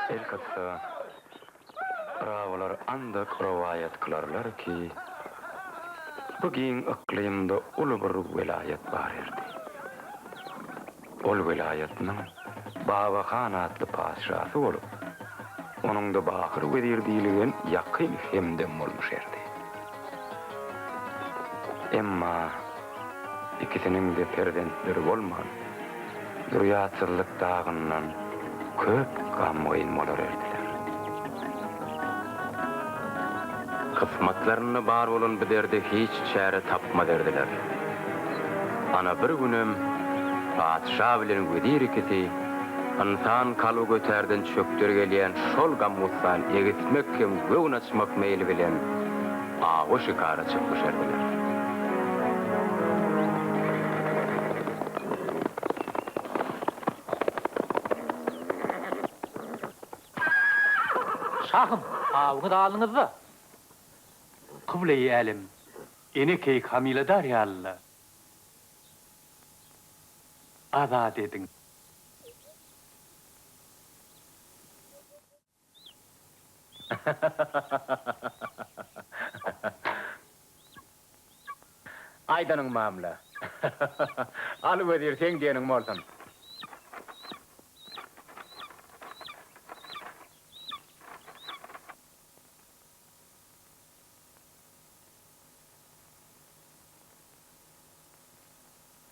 Elbette, rawalar andak rivayet kılarlar ki, bugün iklimde ulu bir vilayet bar erdi. Ol vilayetinin Baba Khan adlı padişahı olup, onun da bakır vedirdiğiliğin yakın hemdem olmuş erdi. Emma ikisinin de perdentleri olman, zürriyatsızlık dağından köp gamgyn bolar erdiler. Kısmatlarını bar bolun biderde hiç çare tapma derdiler. Ana bir günüm padişah bilen wedir ikisi insan kalı göterden çöktür gelýän şol gammustan egitmek hem göwn açmak meýli bilen agy şykara çykmışardylar. Şahım, awyňy da alyňyzda. Kıble-i alim, enekey kamiladar ýalyla. Azat edin. Aydanyň mamla. Alyp öderseň diýeniň bolsun.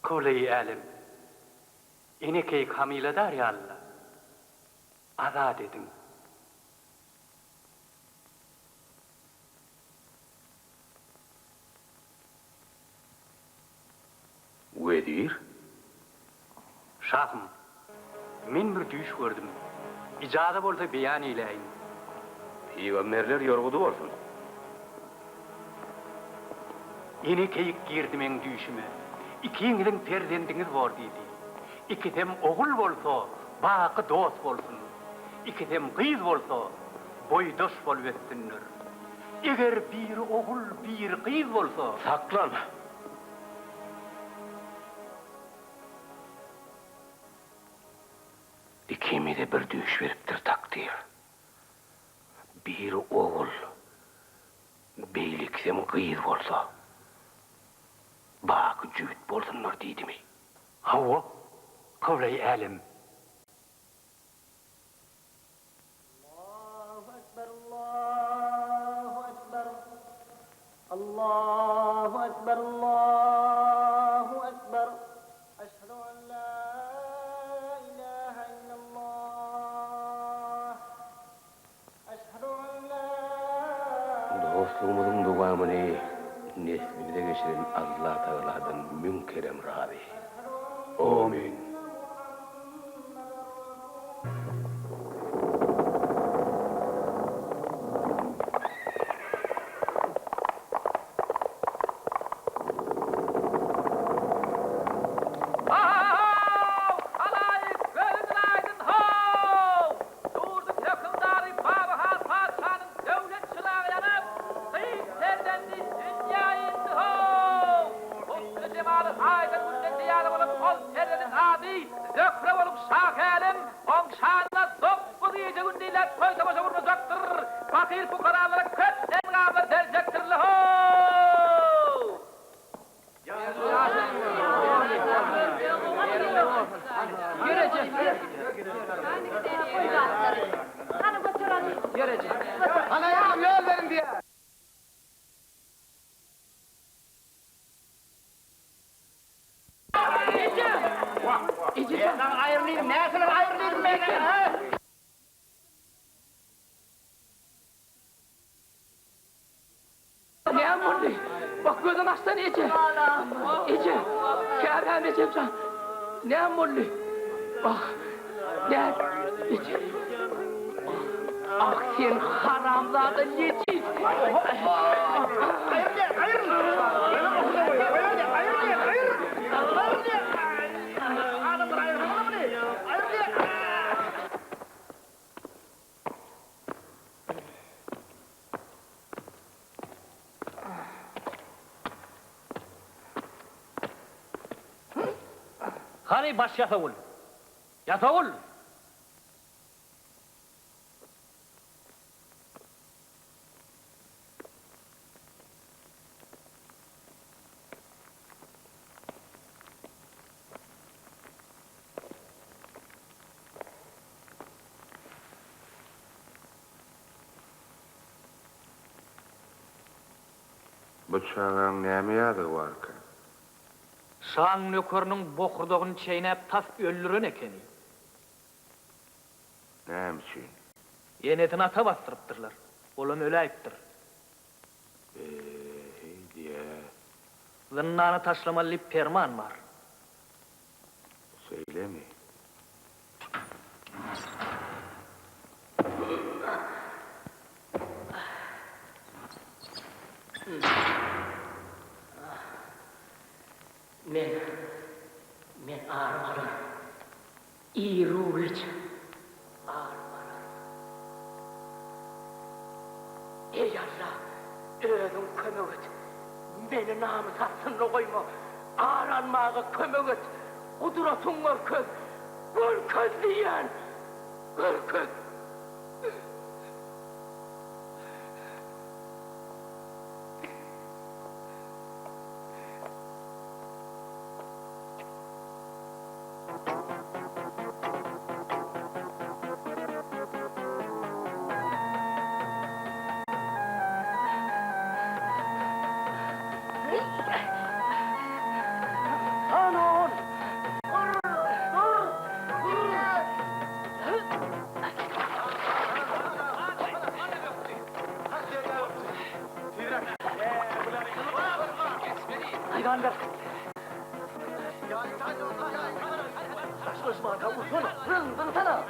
Kıble-i alim, enekey kamiladar ýalyla. Azat edin. Wedir? Şahım, men bir düş gördüm. İcada bolsa beýan eýleýin. Peýgamberler ýorgudy bolsun. Enekey girdi men düşüme. İkiňiziň perzendiňiz bor diýdi. İkisem ogul bolsa, baky dost bolsun. İkisem gyz bolsa, boýdaş bolup etsinler. Eger bir ogul, bir gyz bolsa, Saklan. İkimi de bir düş veripdir takdir. Bir oğul, beyliksem gyz bolsa, baky jüt bolsunlar diýdimi? hawa, kıble-i alim. Allahu Ekber, Allahu Ekber. Eşhedü en la ilahe illallah. Eşhedü en la... Dostluğumuzun duvamını neslimize geçiren Allah Teala'dan münkerem Rabbi. Amin. Fakir fukaralara kötten gâber derecektir leho! Anayağım yol verin diye. İçi. Lan ayrılıydım. Ne kadar ayrılıydım ben? Ne amurdu? Bak gözün açsana içe. İçe. Kârhâme içemsen. Ne amurdu? Bak. Gel. İçe. Ah sen haramzada yetiş. Hani baş yatavul. Yatavul. Bıçağın näme ýady barka? Şaň nökörüniň bokurdagyny çeýnäp tas öldüren ekeni. Näme üçin? Yenetini ata bastırypdyrlar. Olam öläýipdir. Diýe. Zınnany taşlamaly perman bar. Söylemi. Men ağrımadım. İyi ruh için ağrımadım. Ey Allah, özün kömek et. Beni namus aslında koyma. Ağranmağa kömek et. Kudretun görköz. Görköz diyen. Görköz. Hayvanlar. Saçma kavursana. Rın sana.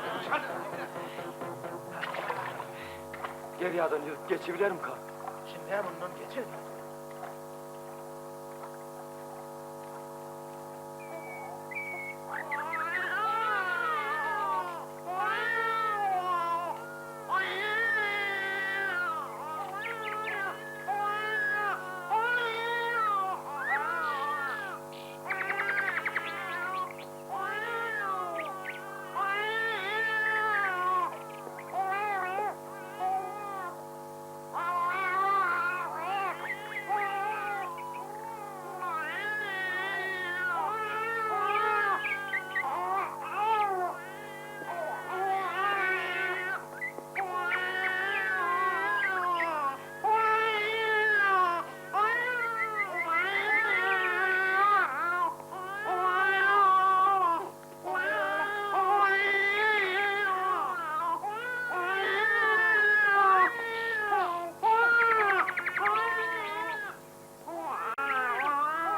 Geryadan yürüp geçebilirim ka. Şimdi hem ondan geçelim.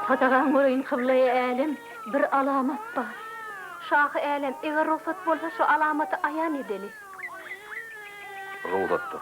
Sadagan göreyim kıblaya älim bir alamat bar. Şahı älim eger ruhsat bolsa şu alamaty ayan edeli. Ruhsatdyr.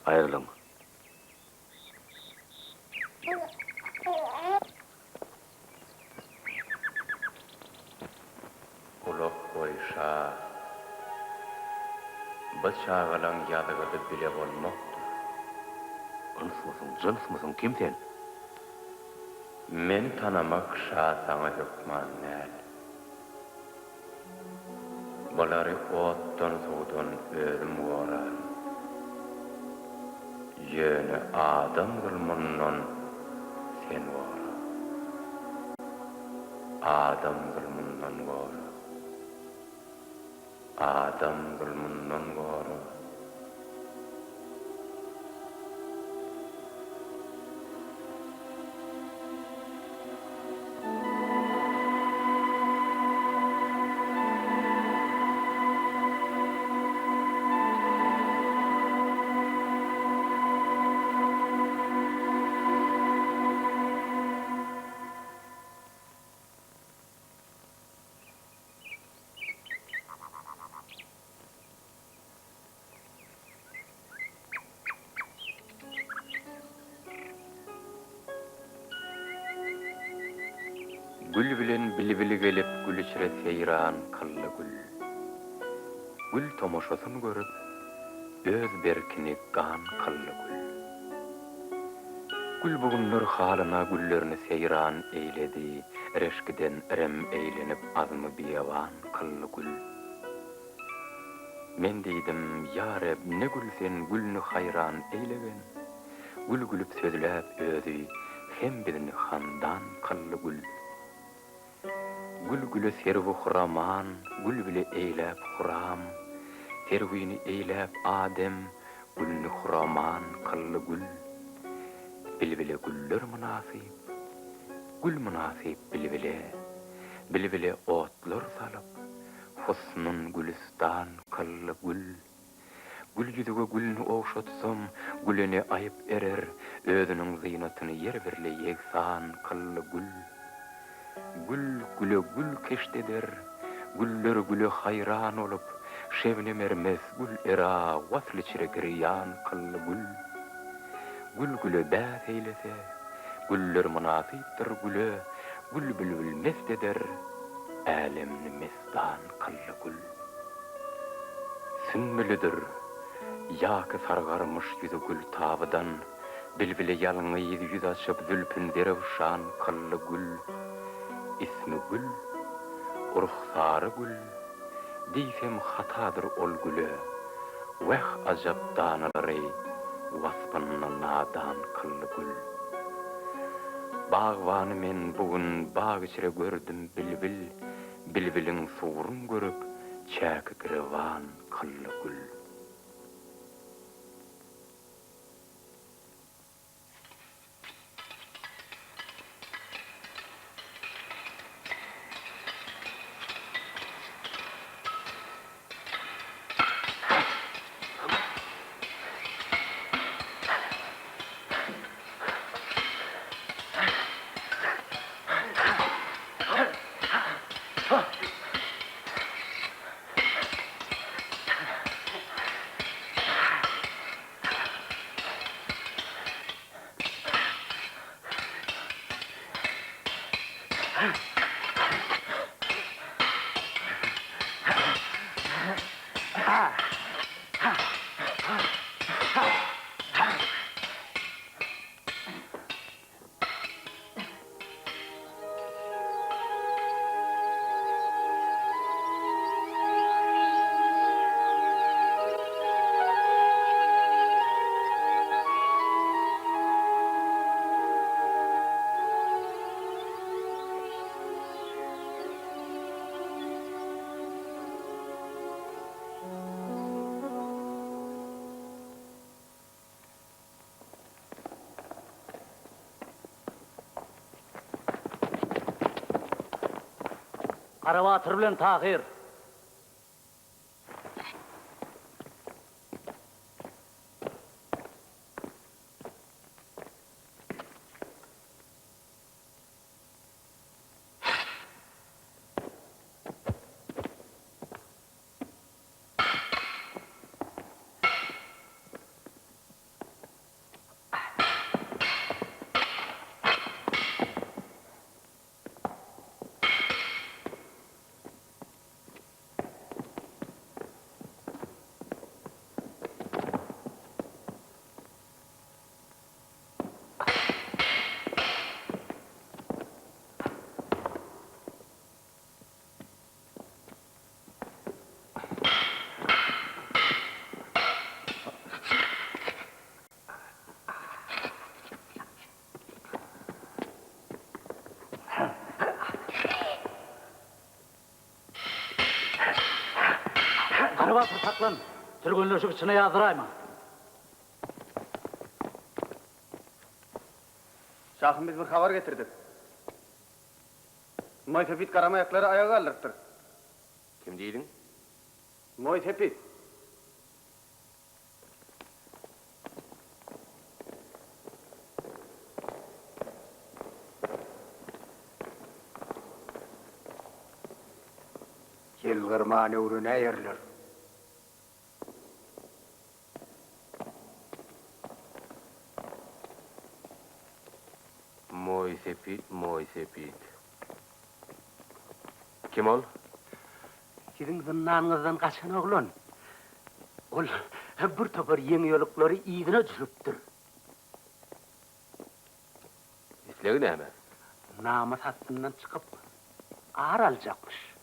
Ayrılın. Ulak koyşa bıçağılan yadıgıdı bile olmakdır. Cıns mısın, kim sen? Men tanımak şaatana hükman näl. Bolary otdan suwdan özüm goran. Yöne adam zulmundan sen gora. Adam zulmundan gora. Adam zulmundan gora. Gül bilen bilbili gelip gül içre seyran kıllı gül. Gül tomoşasını görüp öz berkini gan kıllı gül. Gül bugunlar halına güllerini seyran eyledi, reşkiden rem eylenip azmı biyavan kıllı gül. Men diýdim, ya Rab, ne gül sen gülnü hayran eylegen. Gül gülüp sözläp özü, hem birini handan kıllı gül. Gül gülü servu huraman, gül bile eylep huram. Servini eylep Adem, gülnü huraman kıllı gül. Bilbile güller münasip, gül münasip bilbile. Bilbile otlar salıp, husnun gülistan kıllı gül. Gül yüzüge gülünü oğşatsam, gülüne ayıp erer, özünün zynatını yer verle yeksan kıllı gül. Gül güle gül keşteder, güller güle hayran olup, şevnem ermez gül era, vaslı çire giriyan kıllı gül. Gül güle bäs eylese, güller münasiptir güle, gül bülbül mest eder, alemni mestan kıllı gül. Sünmelidir, ýaky sargarmış yüzü gül tabydan, bilbile ýalňyz yüz açyp zülpün derewşan kıllı gül. İsmi gül, ruhsarı gül, diýsem hatadır ol güle, weh ajab danalary, waspanyna nadan kıllı gül. Bagwany men bugun bag içire gördüm bilbil, bilbiliň suwrun görüp, çäki girewan kıllı gül. Karawatyr bilen Tahir. Karawatyr saklan, türgünleşik içine ýazyraýma. Şahım biz bir haber getirdik. Moysepit karamayakları ayağa kaldırıptır. Kim diýdiň? Moysepit. Yılgırman uğruna yerler. Moy sepit, moy sepit. Kim ol? Sizin zınnanınızdan kaçan oğlan. Ol bir topar yeni yolukları iyidine düşüptür. İsleği ne hemen? Namus hattından çıkıp ağır alacakmış.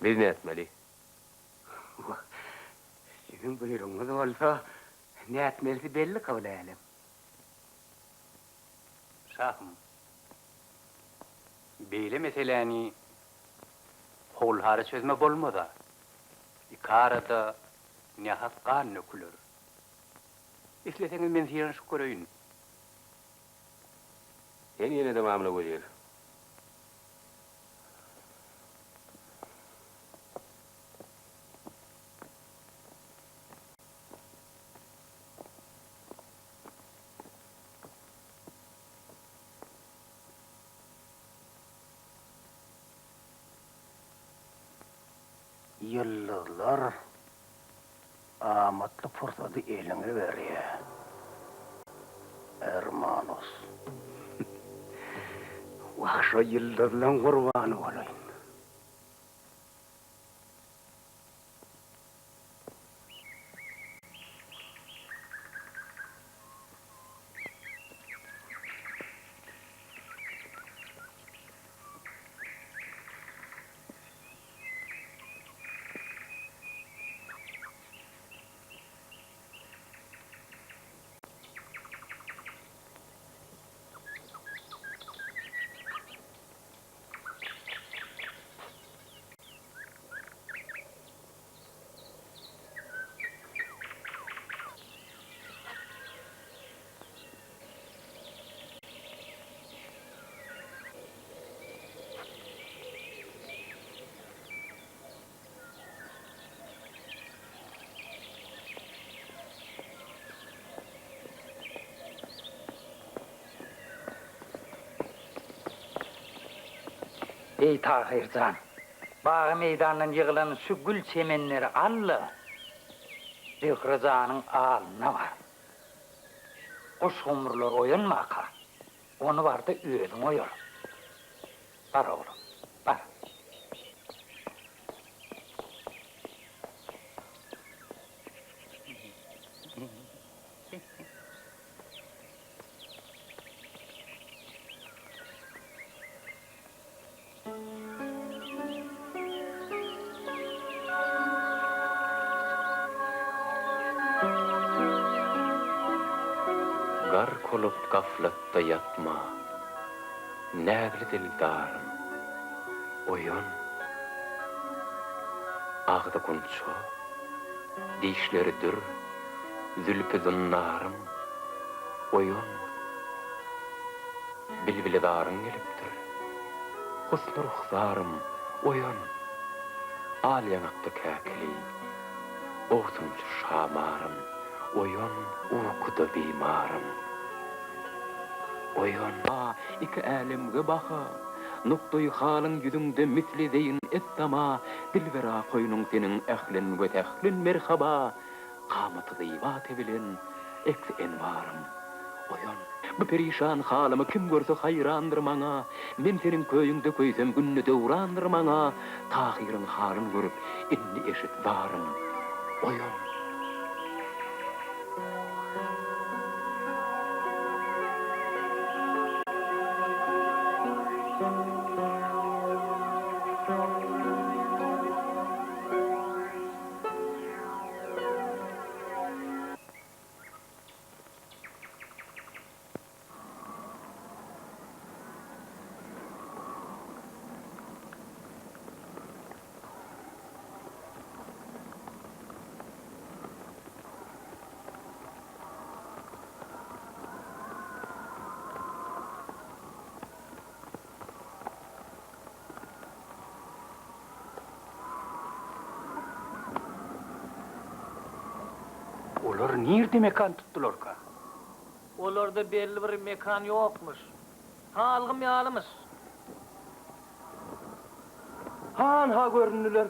Biz ne etmeli? Sizin buyruğunuz olsa ne etmesi belli kabul edelim. Şahım, beyle meseleni holhara çözme bolmada, ikarada nihas kan nökülür. İsteseniz ben siyan şu göreyim. Sen yine de mamla koyuyor. Yıllar amatlı fırsatı eline veriyor. Hermanos. Vahşa yıllarla kurbanı olayım. Ey Tahircan, bağı meydanından yığılan şu gül çemenleri alla, Rıkrızanın ağalına var. O şomurlar oyun aka, onu var da özün oyur. Var oğlum, var. Gar kolup gaflatta yatma. Nägli dildarım. Oyun. Ağda kunço. Dişleri dür. Zülpü zınnarım. Oyun. Bilbili darın gelipdir. Husnu ruhsarım. Oyun. Al yanakta käkili. Oğtumcu şamarım. Oyun uykuda bimarım. Oyun iki älimge baka. Nuktoy halın yüzünde misli deyin ettama. Dilvera koynun senin ehlin ve tehlin merhaba. Kamatı dıyva tevilin eksi envarım. Oyun bu perişan halımı kim görse hayrandır mana. Men senin köyünde köysem gününü devrandır mana. Tahir'in halını görüp inni eşit varım. Oyun. Olar nerede mekan tuttular ka? Olarda belli bir mekan yokmuş. Halgım yalımız. Han ha görünürler.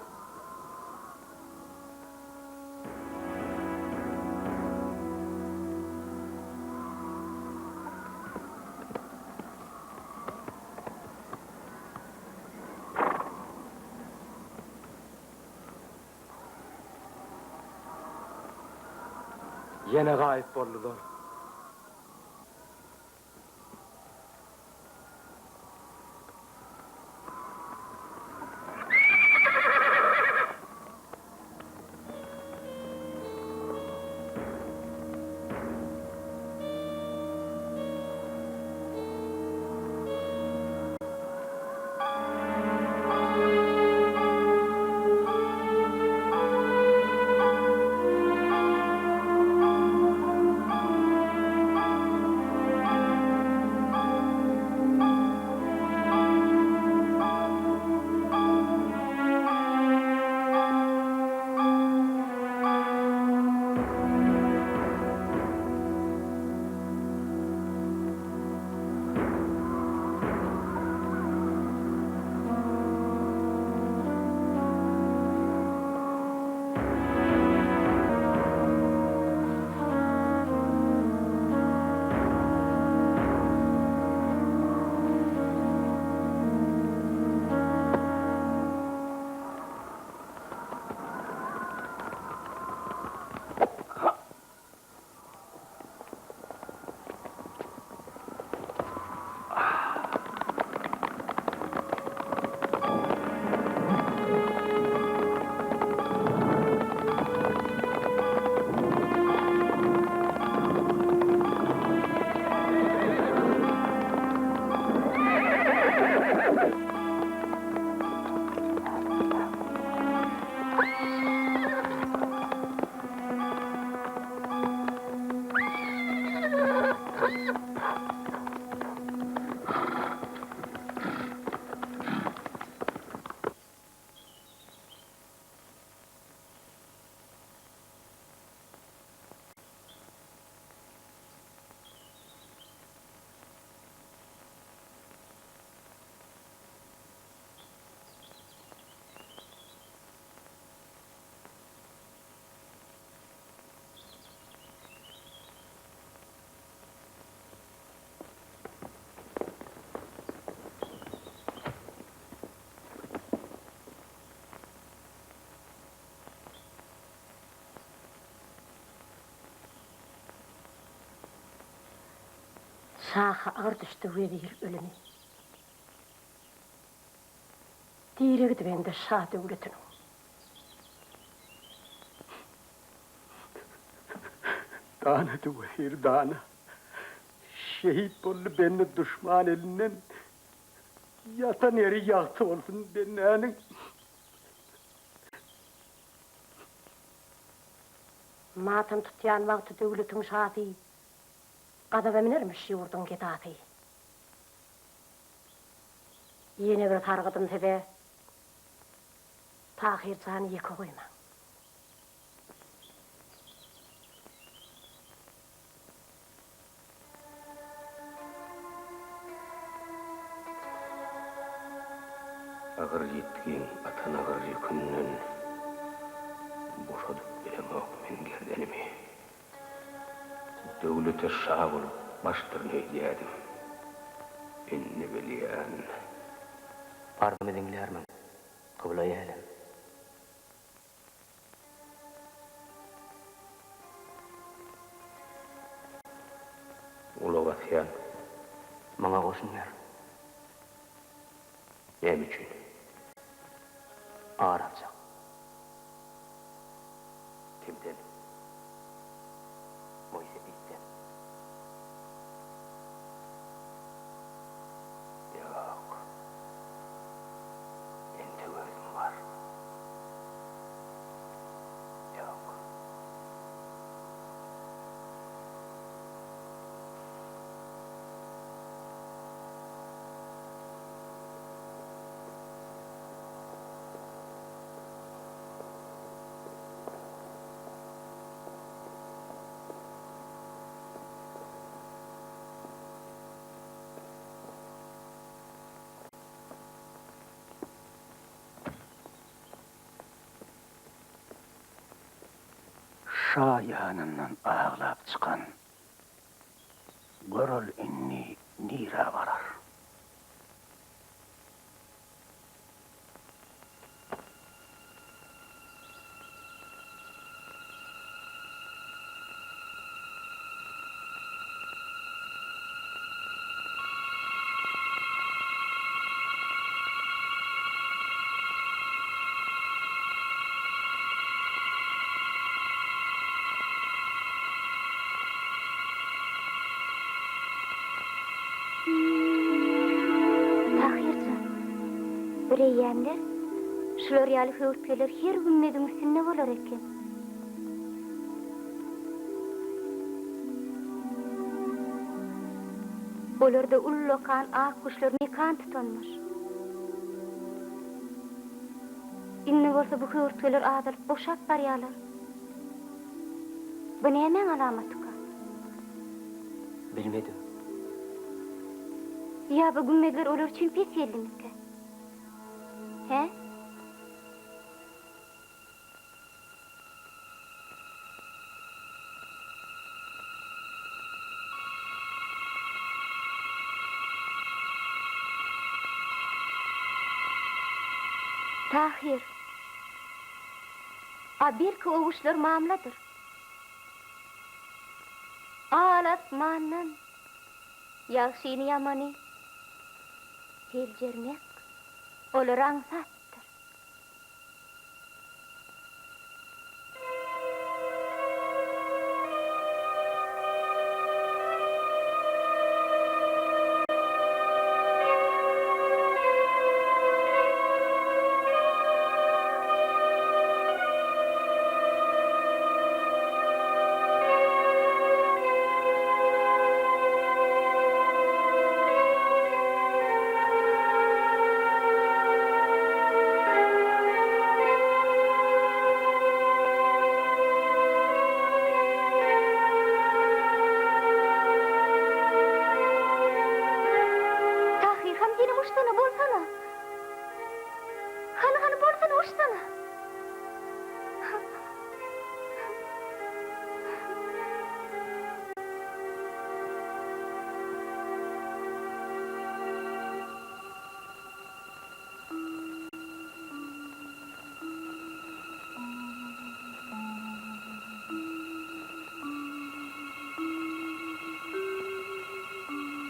Yine gayip boldular. Şaha ağır düştü vezir ölümü. Diregi bende şah devletinin. Dana vezir dana. Şehit bollu beni düşman elinden yatan yeri yaktı olsun benim. Matam tutyan vakti devletin şafi. Qadab eminirmiş yurdun gedati. Yine bir targıdım tebe. Tahir canı yeki koyma. Ağır yetkin atan ağır yükünden boşadıp bilemok men gerdenimi. Devlete şah olup baştırını ediyadım. Inni biliyen. Pardon dinlermen. Kıbla yeğelim. Ulu vatyan. Bana koşunlar. Nem için? Ağır alacak. Kimden? Moise bizden. Yok. Ente gözüm var. Yok. Şah yanından ağlap çıkan Gorol inni nira varar. eýýänler, şular ýaly höwürtgeler her gümmediň üstünde bolar eken. Olarda ullokan ak kuşlar mekan tutanmış. Inne bolsa bu höwürtgeler adylyp boşap barýarlar. Bu näme alamaty ka? Bilmedim. Ya bu gümmediler olar üçin pes ýeldimike? He? Tahir. Belki o kuşlar mamladır. Alasmandan ýagşyny ýamany heljermek olar aňsatdyr.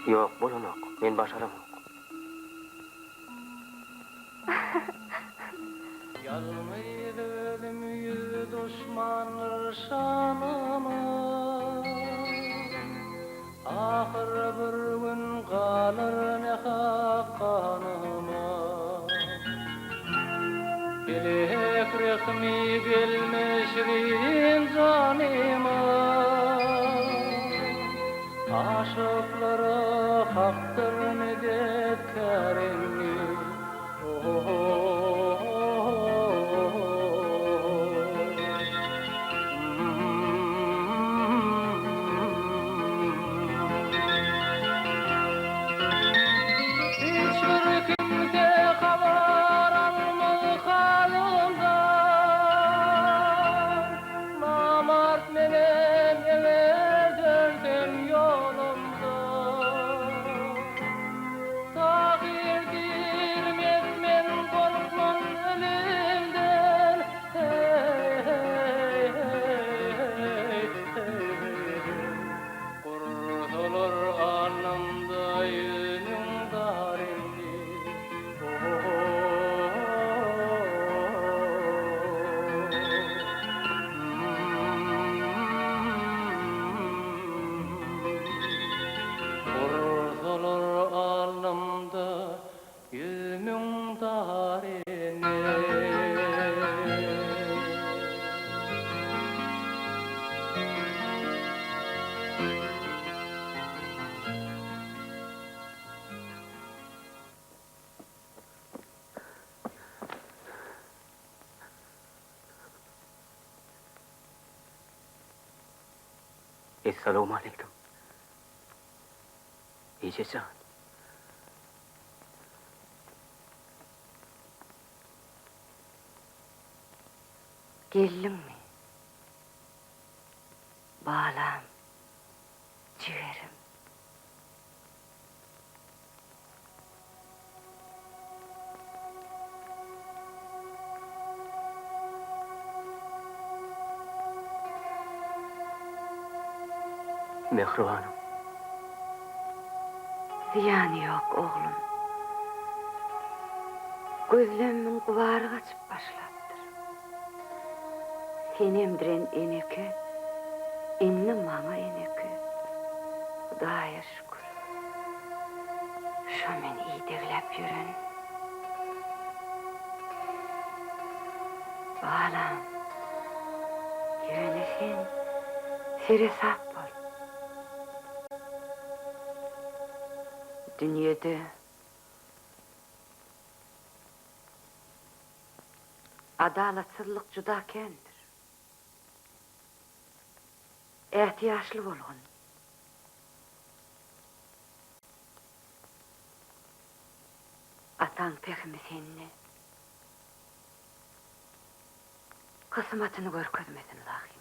Yok, bolanok. Men başaramok. Yalmaydı ölüm yüzü düşmanlar şanıma. Ahir bir gün kalır ne haqqanıma. Bilek rehmi gelmeşrin canıma. Aşıklara haktır medet keremni. Hiçbir kimse haber almaz halimden. Namart menen eve döndüm yolumdan. Tahir dirmez men korkmam ölümden. Kurtulur anımda yüzüm darindi. Kurtulur alnımda yüzümün darine. Esselamu aleyküm. İyicecan. Geldin mi? Balam, ciğerim. Mehribanım. Ziyanı yok oğlum. Gözlerimin kuvarı kaçıp başlattır. Sen emdiren eneke, emni mama eneke. Hudaya şükür. Şu men iyi deglep yürün. Balam, yani sen sere sap bol. Dünyada adalatsızlık juda kendir. Ehtiyaçlı bolğun. Atan pehmi senni. Kısmatını görkezmesin lahim.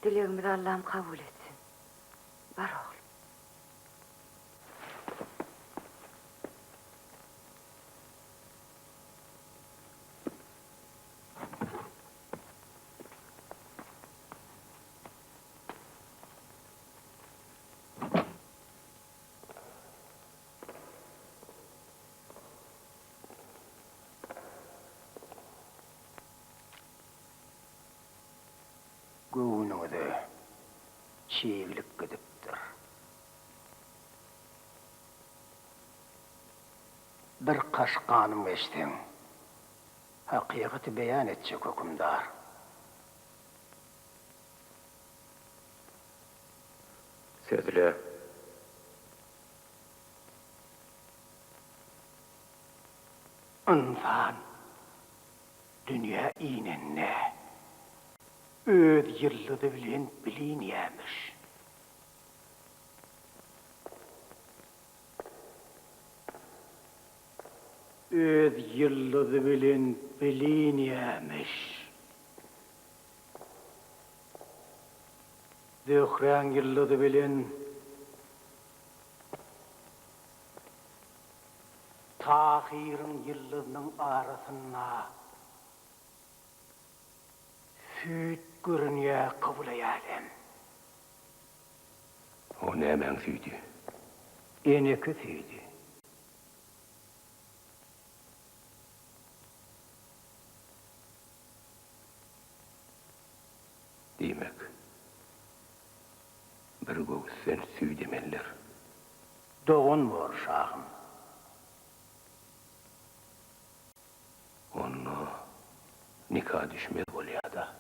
Dileğimizi Allah'ım kabul etsin. Var oğlum. Göğünüňize çiğlik gidipdir. Bir kaşkanım eştin, hakikati beyan etjek hükümdar. Sözle. İnsan, dünya iğnenne, öz yıllıdı bilen bilin yemiş. Öz yıllıdı bilen bilin yemiş. Zöhren yıllıdı bilen Tahir'in yıllının arasına süt görünüye kabul eyelim. O ne hemen süydü? Eneki süydü. Demek. Bir göğüsten süy demeller. Doğun var şahım. Onu nikah düşmez oluyor da.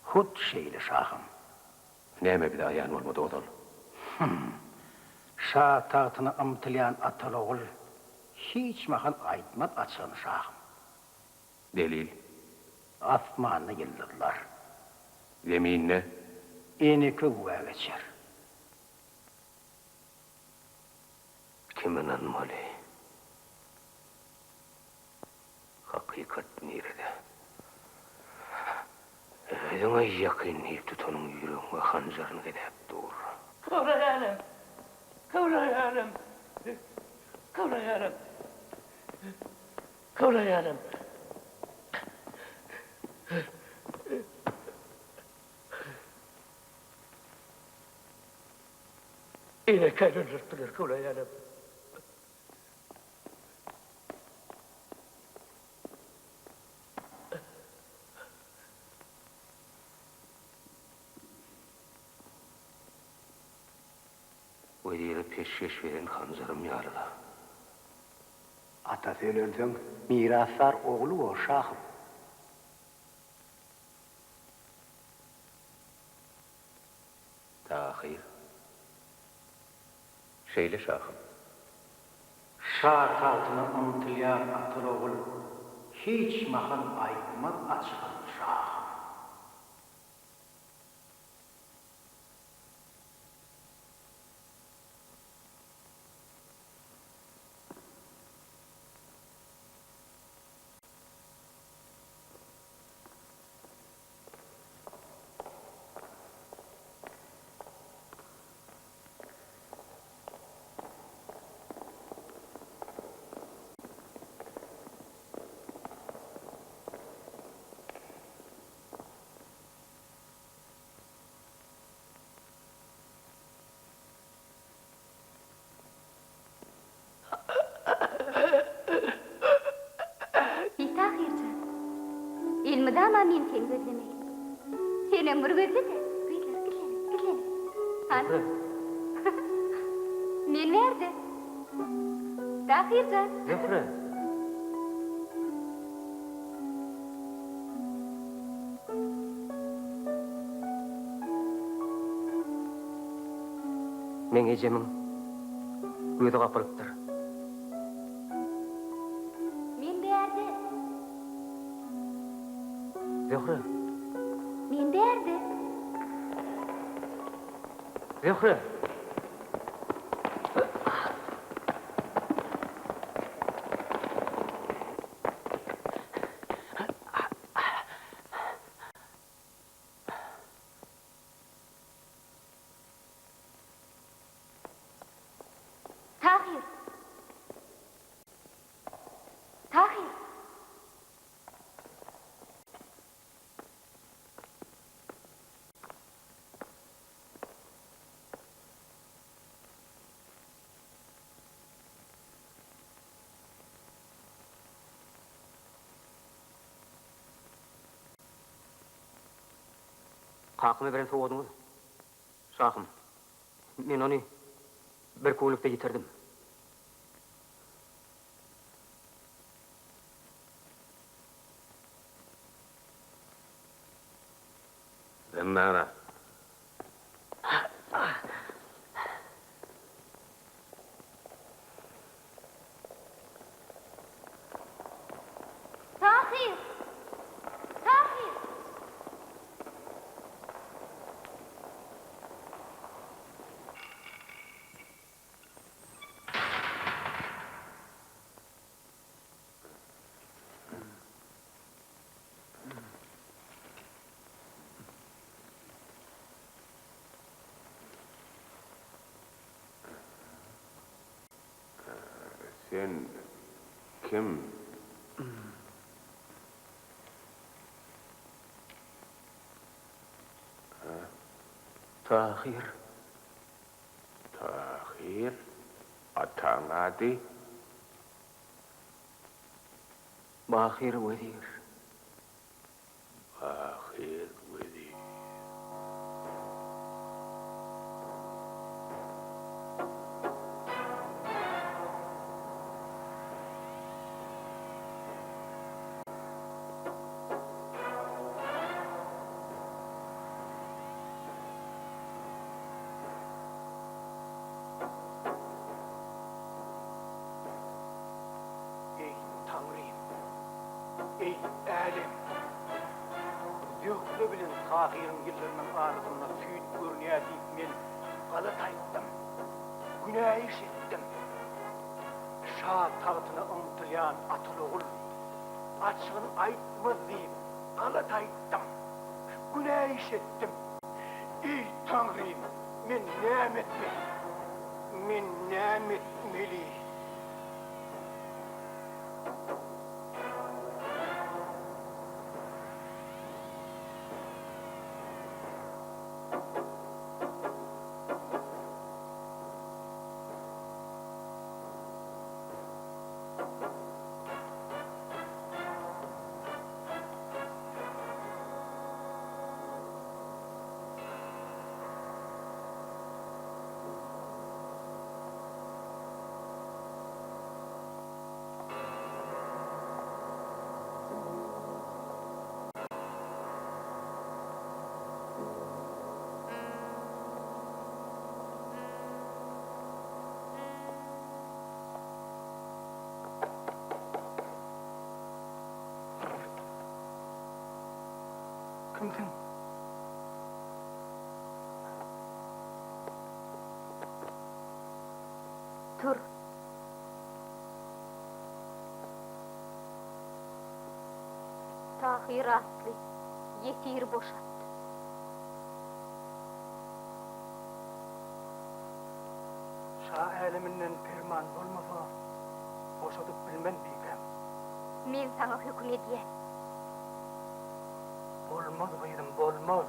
Hut şeyli şahım. Neme bir de ayağın olmadı odal. Şah tahtını amtılayan atal oğul hiç mahan aytmat açığını şahım. Delil. Asmanlı yıldırlar. Zemin ne? Eneki güve geçer. Kimin anmalı? Hakikat nerede? Özüňe ýakynlyk tutanyň ýüregiňe hanjaryny gidip dur. Kavrayanım. Kavrayanım. Kavrayanım. Kavrayanım. Yine kaynırttılar kavrayanım. Wedire peşkeş veren hanjarym ýaryla. Ata söylerden miraslar oğlu o şahım. Tahir. Şeyle şahım. Şah tahtını amtılayan atal oğul hiç mahan aytmat açığını şahım. Mıdama men seni gözlemeyim. Senin bir gözle de gizlen. Hani? Men nerede? Tahircan. Zöhre. Men ecemin gözü kapalıptır. Men derdi. Zöhre. Men derdi. Zöhre. Tahir. Tahir. Kakımı bilen soğudunuz. Şahım, men onu bir kuğulukta yitirdim. Zemmara. Tahir. Tahir. Sen kim? Tahir. Tahir. Atan adi. Bahir Vedir. Tahir Vedir. Ey Tanrım, ey Elim. Zöhre bilen Tahir'in yıllarının ağrısına süyüt görünüyor deyip men galat aytdım. Günah iş ettim. Şah tahtına ımtılayan atılı oğul. Açığın aytmaz deyip galat aytdım. Günah iş ettim. Ey Tanrım, men näme etmeli? Men näme etmeli? Kimsin? Dur. Tahir aslı. Yetir boşattı. Şah eliminden ferman olmasa boşatıp bilmem diyeceğim. Men sana hüküm ediyen. Olmaz buyurun, olmaz.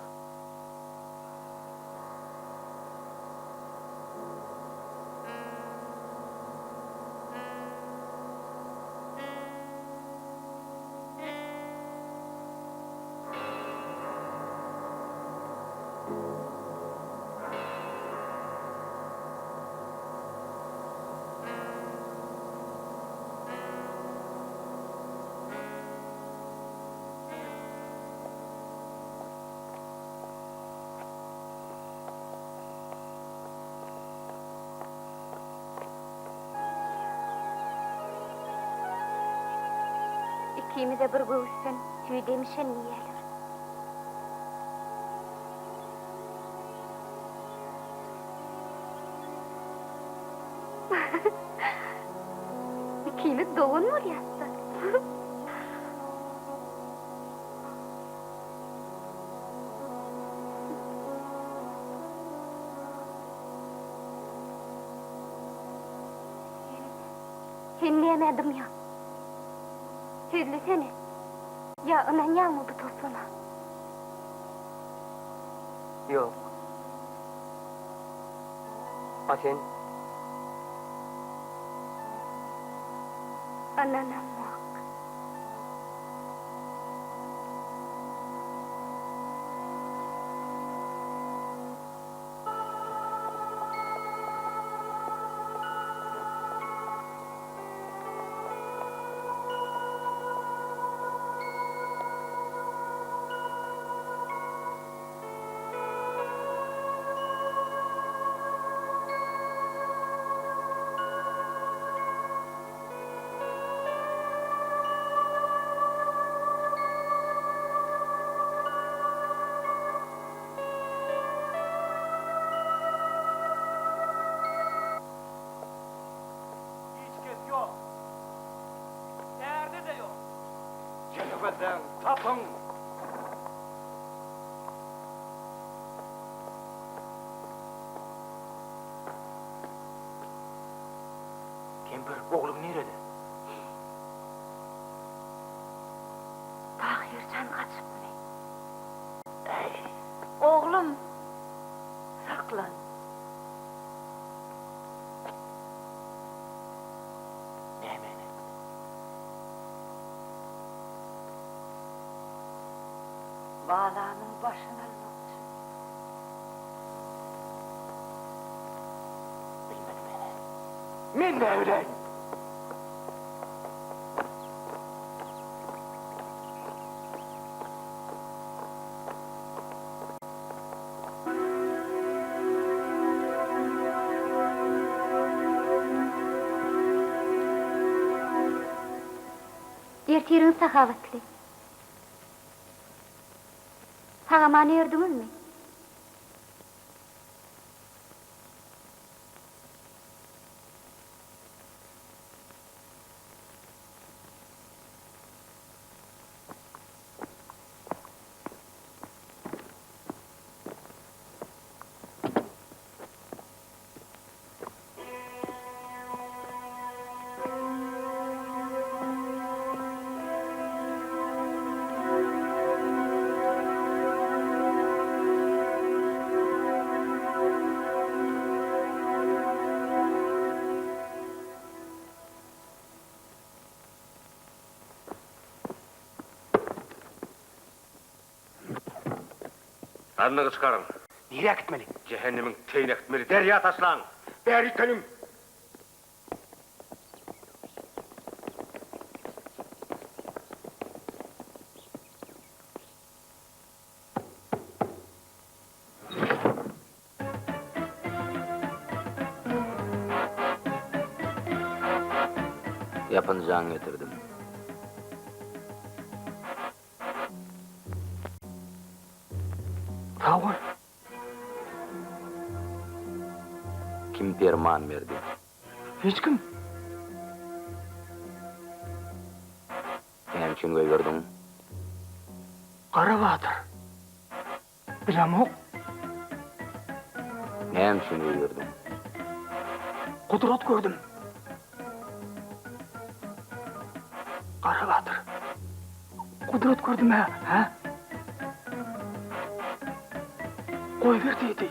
ikimize bir göğüsten tüy demişen niyeler. İkimiz doğun mu yasta? Dinleyemedim ya. Söylesene. Ya anan mı bu tosuna? Yok. Ha sen? Ananam yok. Hiç kes yok. Nerede de yok. Cenabeden tapın. Kemper, oğlum nerede? Tahircan kaçıp mı? Oğlum. Saklan. Nemene? Bağlamın başına almak için. Bilmedim beni. Min de öyle. Dertirin sahavatli. Sağamanı yordunuz mu? Adını çıkarın. Nereye gitmeli? Cehennemin teyine gitmeli. Derya taşlan. Beri telim. Yapınacağını getirdim. Sağ ol. Kim derman verdi? Hiç kim? Hem için gördün. Karabahtır. Bilem yok. Hem için gördün. Kudret gördüm. Karabahtır. Kudret gördüm ha? Koy verdiydi.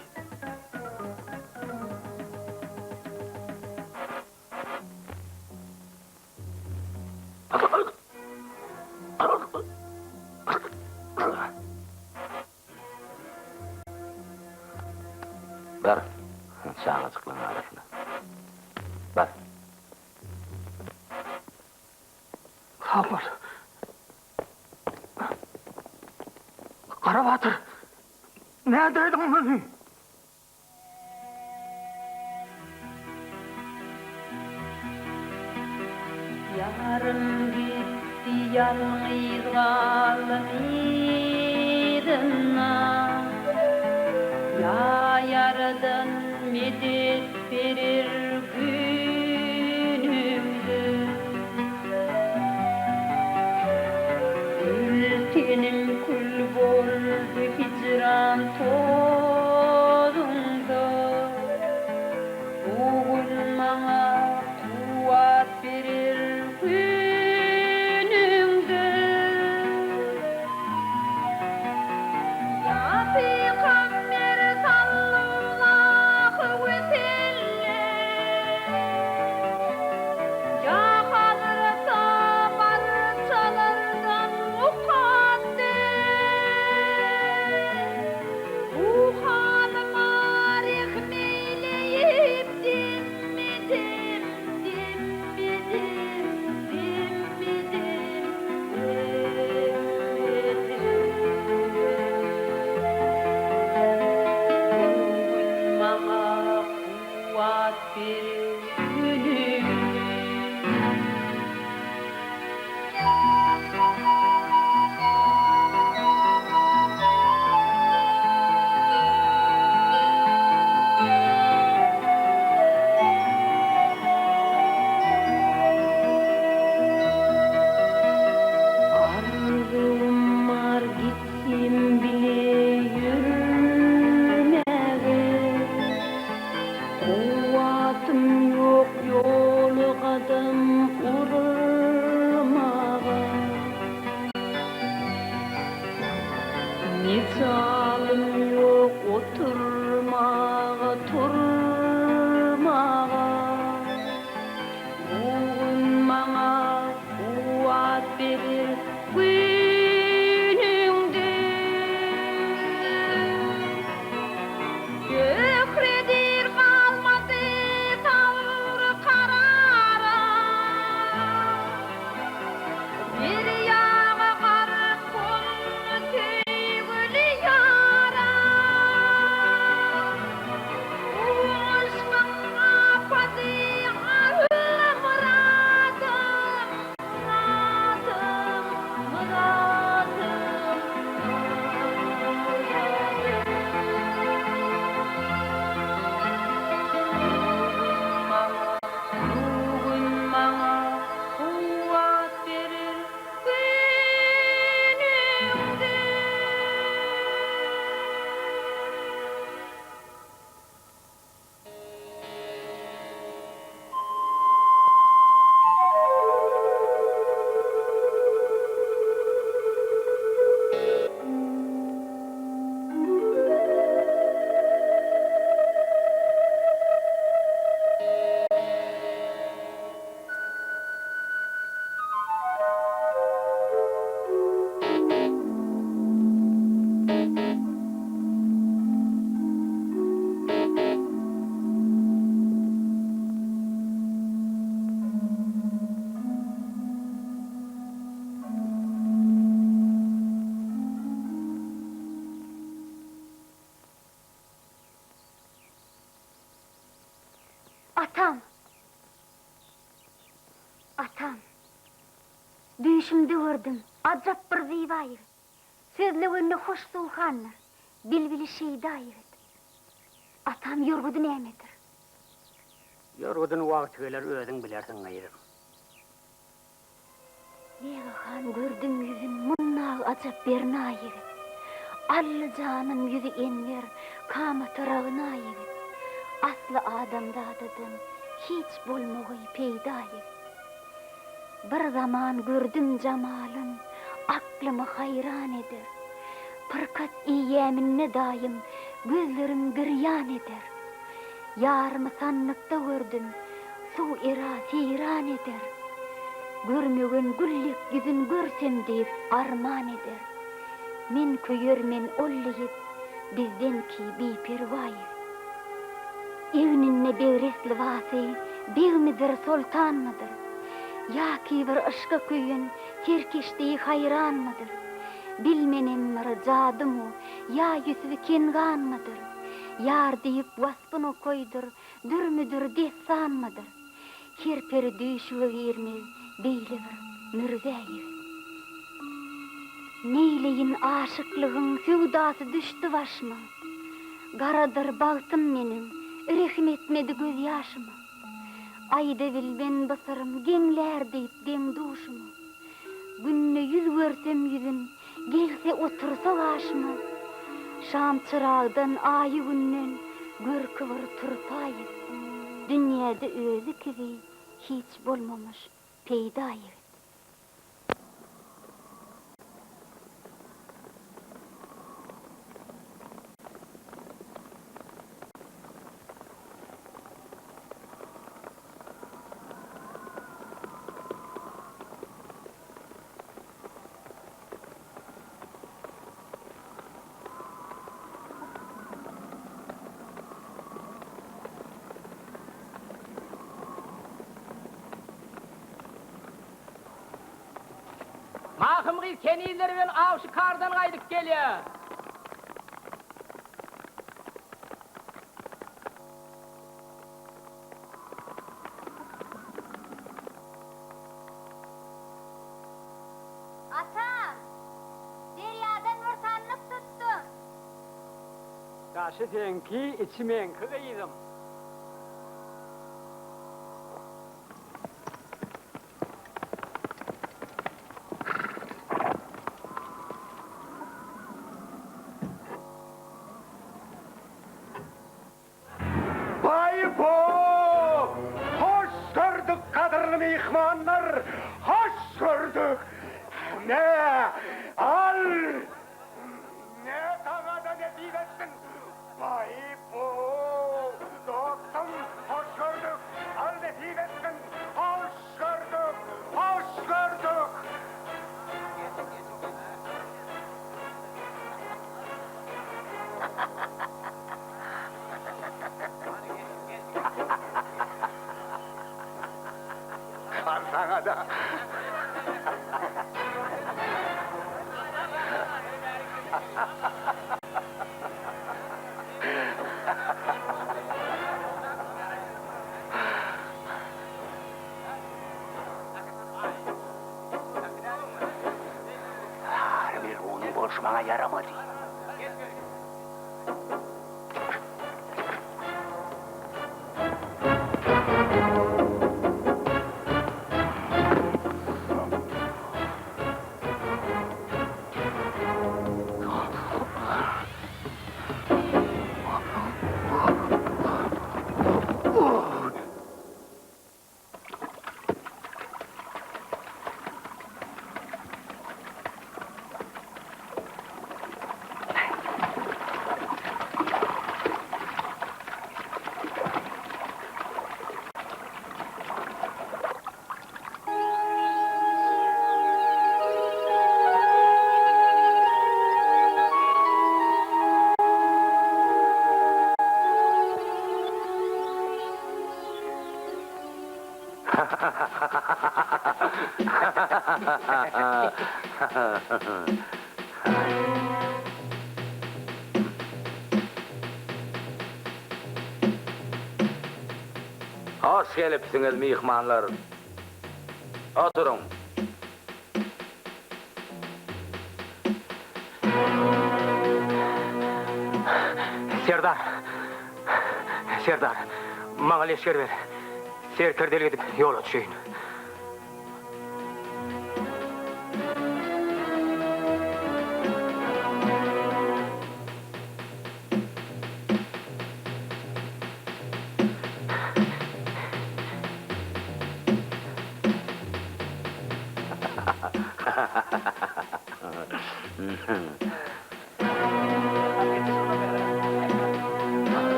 Ver. Sağlıcıklığın arasında. Ver. Sağ ol. Karabahtır. Neredeydin beni? Yarım gitti yalnız kalmaydına ya yaradan medet verir günümdü ülkenim kul boldu hicran tozunda bugün bana kuvvet verir günümdü ya peygamber sallallahu ve sellem ya hazreti barçalardan mukaddes bu halıma rehmeyleyip dimmidim bana kuvvet verir günüm arzum var gitsin bile yürümeğe kuvvetim yok yolu kadem urmağa misalim yok oturmağa turmağa bugün bana kuvvet verir günümdü gökredir kalmadı tavrı karara bir yağı karı kolunu tüygülü yara uğuşman apadı ahla muradım bugün bana kuvvet verir günümdü Atam, düşümde gördüm, acap bir zivayı. Sözlüğünü hoş sulhanlar, bilbili şeydayı. Atam yorgudu nemedir? Yorgudun vaktigeler özün bilersin gayrım. Neğahan gördüm yüzün munnağı acap bernayı. Allı canım yüzü enver, kama tarağınayı. Aslı adamdadıdın, hiç bolmoğuy peydayı. Bir zaman gördüm cemalın, aklımı hayran eder. Pırkat iyeminne daim, gözlerim giryan eder. Yarımı sanlıkta gördüm, su ira seyran eder. Görmegen güllük yüzün görsem deyip arman eder. Men köyermen olleyip, bizdenki bipervayı. Evninne devresli vasi, bir midir sultan mıdır? Ya ki bir aşka köyün, terkeştiği hayran mıdır? Bilmenem mi cadı mu, ya yüzü kengan mıdır? Yar deyip vasfını koydur, dür müdür dessan mıdır? Her peri düşüğü vermez, beyli bir mürzeyi. Neyleyin aşıklığın sevdası düştü başıma. Garadır bağtım menin, rehim etmedi göz yaşıma. Ayda bilben basarım genler deyip gen duşumu. Günne yüz görsem yüzün, gelse otursa başıma. Şam çırağdan ayı günnen, gör kıvır turpayı. Dünyada özü gibi hiç bolmamış peydayı. Mahım gıyız keniyleri ben avşı kardan kaydık geliyor. Atam, deryadan ortanlık tuttum. Taşı senki, içimen kıydım. Vay bu! Hoş gördük kadırlı mihmanlar! Hoş gördük! Ne? Al! Ne sana da ne diyeceksin? Vay bu! Dostum, hoş gördük! Al ne diyeceksin? Hoş gördük! Hoş gördük! Al sana da! Harbi onu boşmana yaramadı. Hoş gelipsiniz mihmanlar. Oturun. Serdar. Serdar. Mağa leşker ver. Serkerdeli edip yola düşeyim.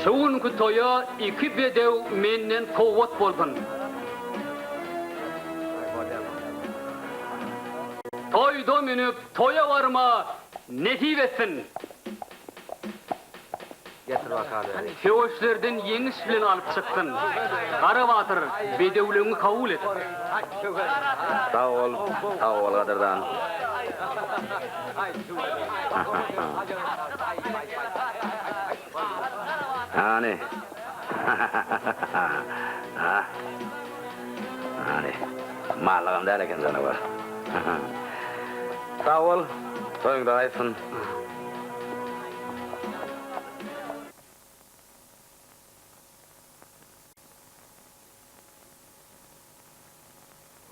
Şuunku toya iki bedev menden kovvat bolgun. Toyda minip toya varma netip etsin. Getir bakalım. Feoşlerden yeniş bilen alıp çıksın. Kara batır bedevlüğünü kabul et. Sağ ol Kadırdan. Hani? Ha? Hani? Mallığım der eken sana var. Sağ ol. Soyunda aysın.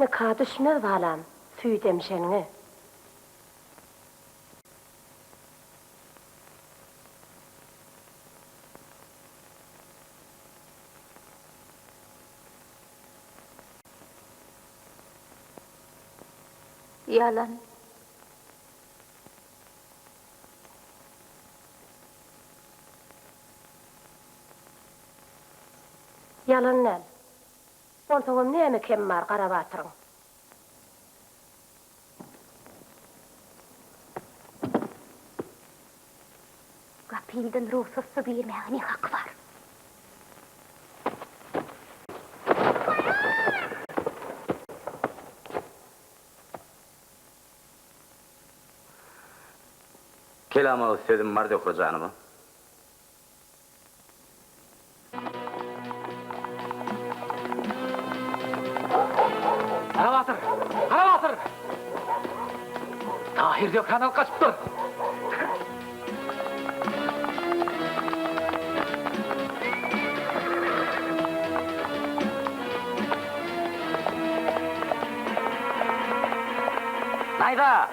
Ne ka düşmez balam, süy demişeni. Yalan. Yalan näl? Bolsaňam näme kem bar garap atyryň? Gapyldan ruhsatsa bermäge ne hak var? Kelama sözüm var diyor canım. Harabatır! Harabatır! Tahir diyor kanal kaçıptır. Nayda!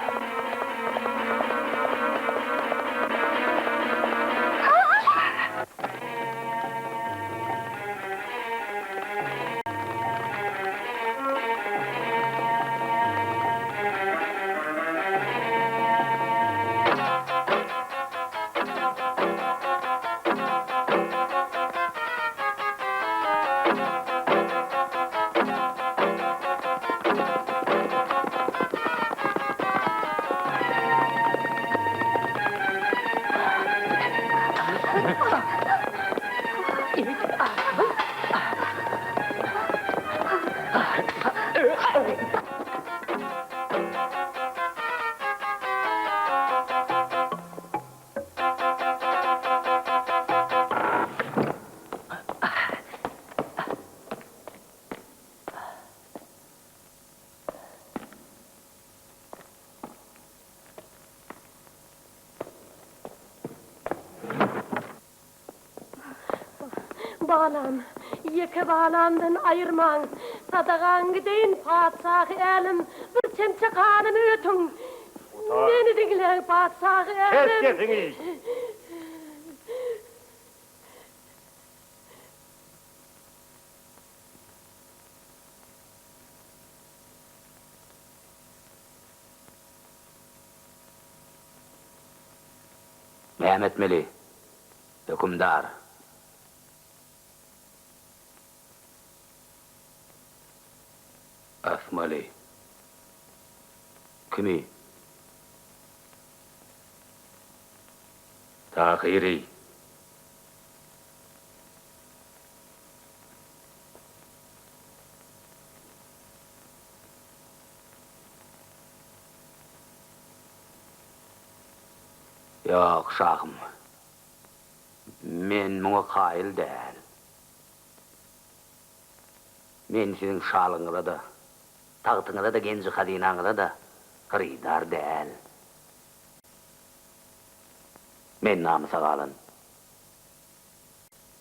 Balam, yeke balamdan ayırmaň. Sadagaň gideyin patsah elim, bir çemçe kanım ötün. Meni diňleň patsah elim. Kes kesini. Mehmet Meli, hükümdar. Asmali. Kimi? Tahiri. Yok şahım. Men muňa kaýyl däl. Men sizin şalyňyza da, tagtyňyza da, genji hadinaňyza da gyrydar däl. Men namysa galan.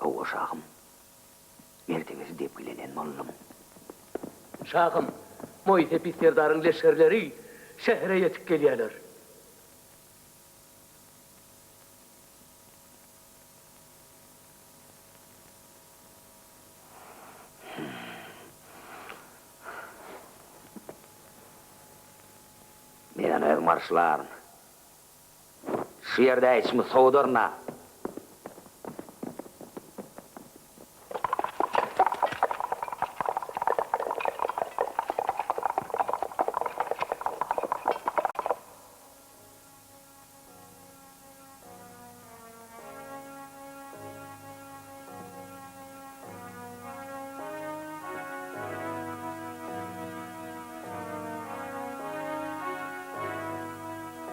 O şahım. Mertebesi dep bilenen mollam. Şahım, Moýse pislerdarın leşkerleri şehre yetip gelýärler. Menen öz marşlaryň. Şu ýerde içmi sowdarna.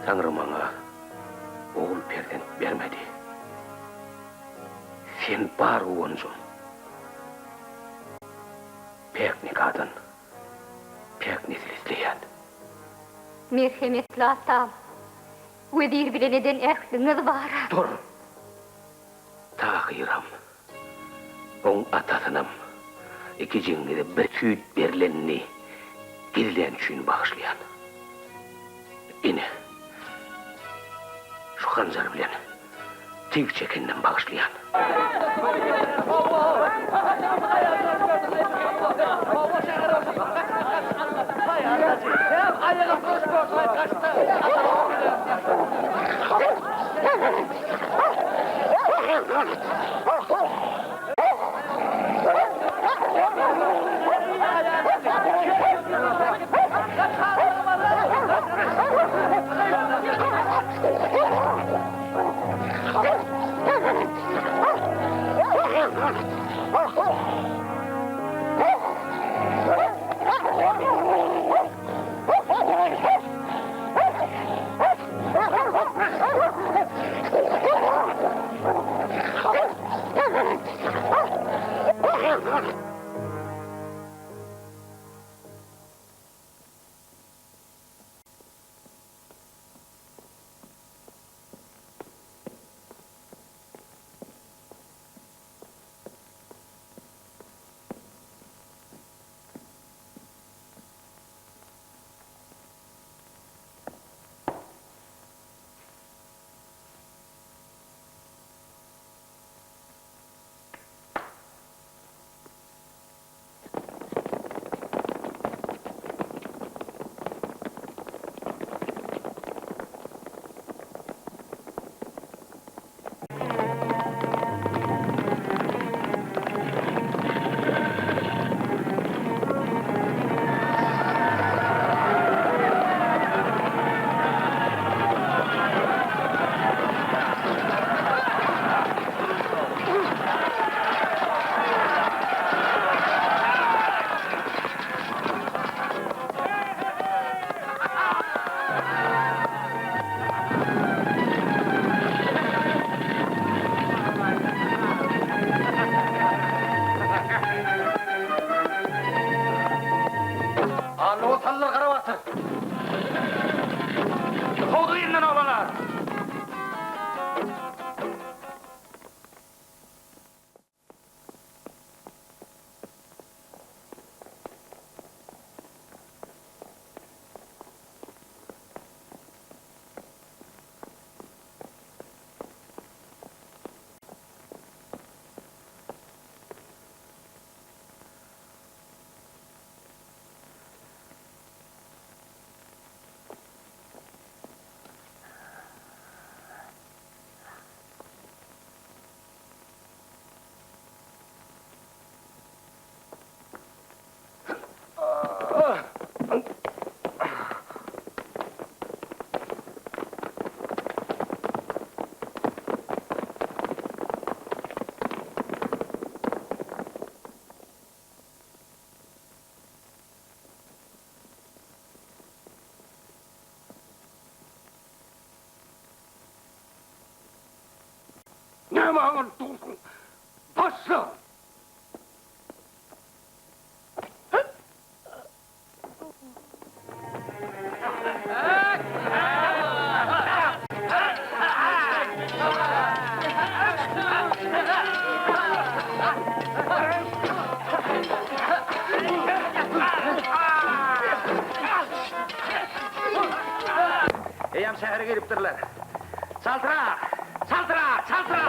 Tanrı maňa oğul perden bermedi. Sen bar uğunsun. Pek kadın. Pek nezil izleyen. Merhemetli atam. Vedir bile neden ehliniz var. Dur. Tahiram. On atasınım. İki cingide bir tüyt berilenini gizlen üçün bağışlayan. Yine şu hanzar bilen tiv çekinden bağışlayan. Ne mağın dursun? Başla! Eyam şehre geliptirler. Saltıra! Saltıra! Saltıra!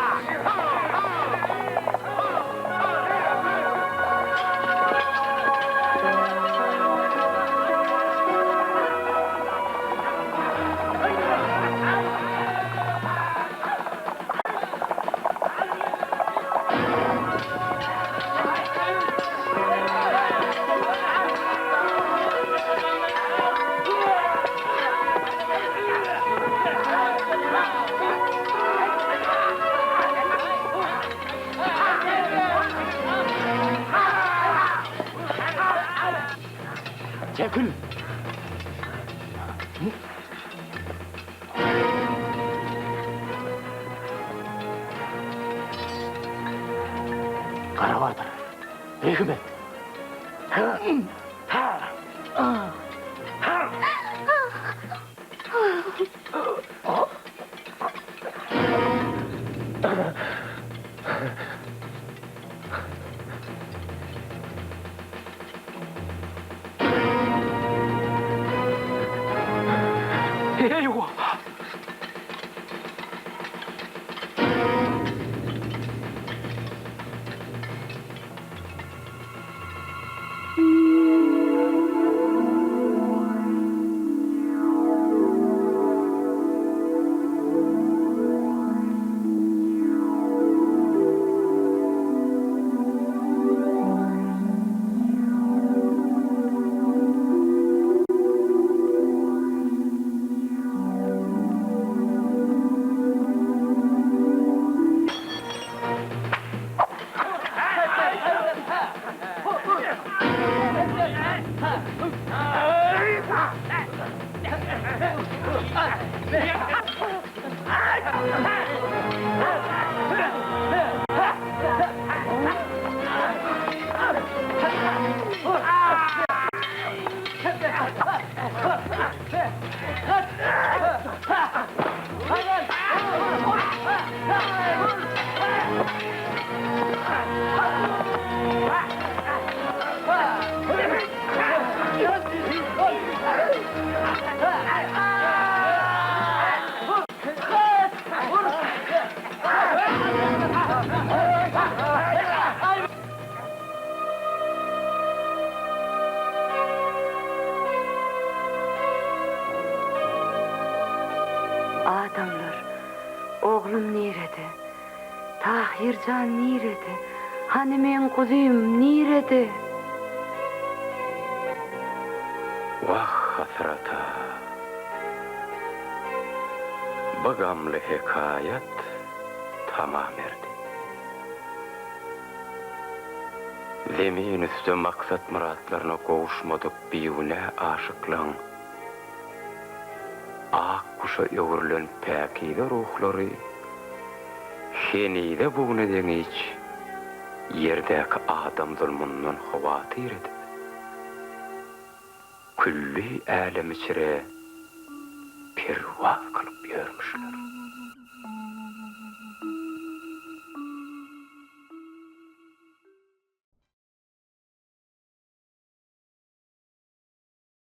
Çekil! Eyvah! Adamlar, oğlum nirede? Tahircan nirede? Hani men kuzuyum nirede? Vah hasrata. Bu gamlı hikayet tamam erdi. Zemin üstü maksat muratlarına kavuşmadık biyune aşıklan. Ak kuşa öwürlen päkide ruhları, şenide buğne deňiç, yerdäki adam zulmundan hawatyr edip, külli älem içire perwa kılıp ýörmüşler.